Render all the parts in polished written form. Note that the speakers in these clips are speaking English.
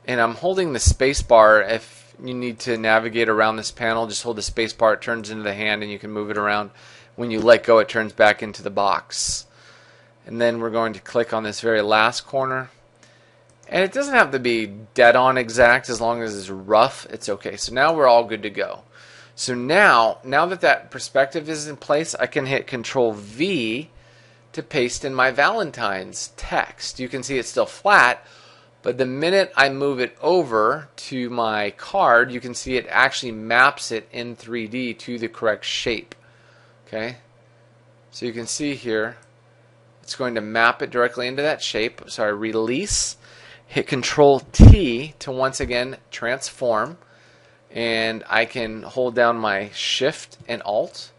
and I'm holding the space bar. If you need to navigate around this panel, just hold the space bar. It turns into the hand and you can move it around. When you let go, it turns back into the box. And then we're going to click on this very last corner. And it doesn't have to be dead on exact. As long as it's rough, it's okay. So now we're all good to go. So now that that perspective is in place, I can hit Control V to paste in my Valentine's text. You can see it's still flat, but the minute I move it over to my card, you can see it actually maps it in 3D to the correct shape. Okay, so you can see here it's going to map it directly into that shape. So I release, hit Control T to once again transform, and I can hold down my Shift and Alt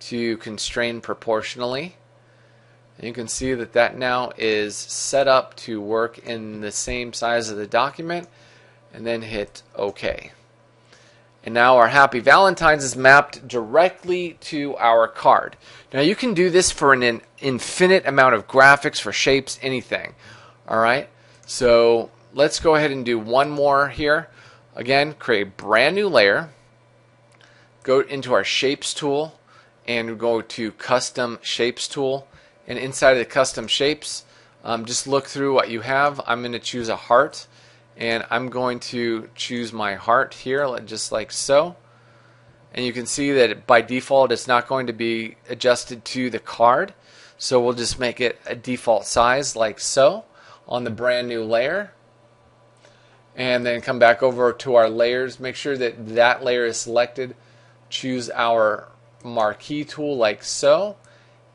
to constrain proportionally. And you can see that that now is set up to work in the same size of the document, and then hit OK. And now our Happy Valentine's is mapped directly to our card. Now you can do this for an infinite amount of graphics, for shapes, anything. Alright, so let's go ahead and do one more here. Again, create a brand new layer. Go into our Shapes tool and go to Custom Shapes tool. And inside of the Custom Shapes, just look through what you have. I'm going to choose a heart. And I'm going to choose my heart here, just like so. And you can see that by default it's not going to be adjusted to the card. So we'll just make it a default size like so on the brand new layer. And then come back over to our layers. Make sure that that layer is selected. Choose our marquee tool like so.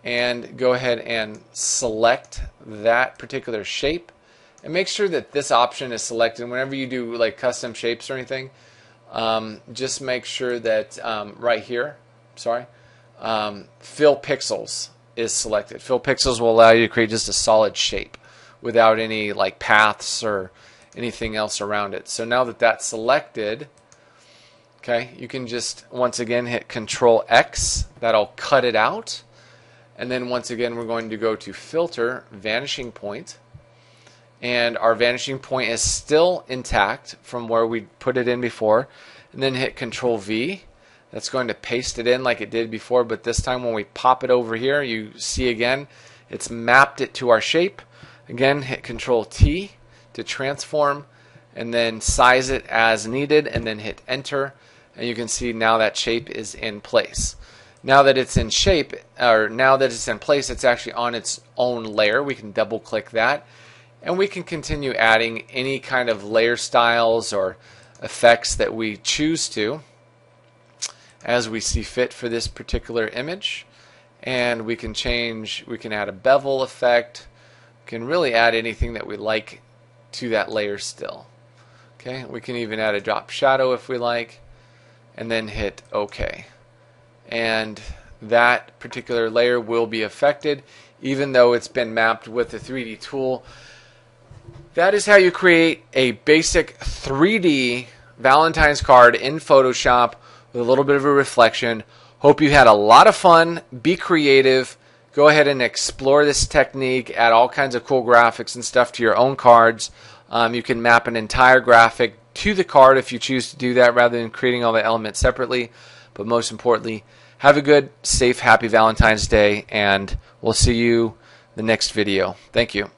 And go ahead and select that particular shape. And make sure that this option is selected. Whenever you do like custom shapes or anything, just make sure that right here, fill pixels is selected. Fill pixels will allow you to create just a solid shape without any like paths or anything else around it. So now that that's selected, okay, you can just once again hit Control X. That'll cut it out. And then once again we're going to go to Filter, Vanishing Point. And our vanishing point is still intact from where we put it in before. And then hit Control V. That's going to paste it in like it did before, but this time when we pop it over here, you see again it's mapped it to our shape. Again, hit Control T to transform, and then size it as needed, and then hit Enter. And you can see now that shape is in place. Now that it's in shape, or now that it's in place, it's actually on its own layer. We can double click that. And we can continue adding any kind of layer styles or effects that we choose to as we see fit for this particular image. And we can add a bevel effect. We can really add anything that we like to that layer still. Okay, we can even add a drop shadow if we like, and then hit OK. And that particular layer will be affected even though it's been mapped with the 3D tool. That is how you create a basic 3D Valentine's card in Photoshop with a little bit of a reflection. Hope you had a lot of fun. Be creative. Go ahead and explore this technique. Add all kinds of cool graphics and stuff to your own cards. You can map an entire graphic to the card if you choose to do that rather than creating all the elements separately. But most importantly, have a good, safe, happy Valentine's Day, and we'll see you in the next video. Thank you.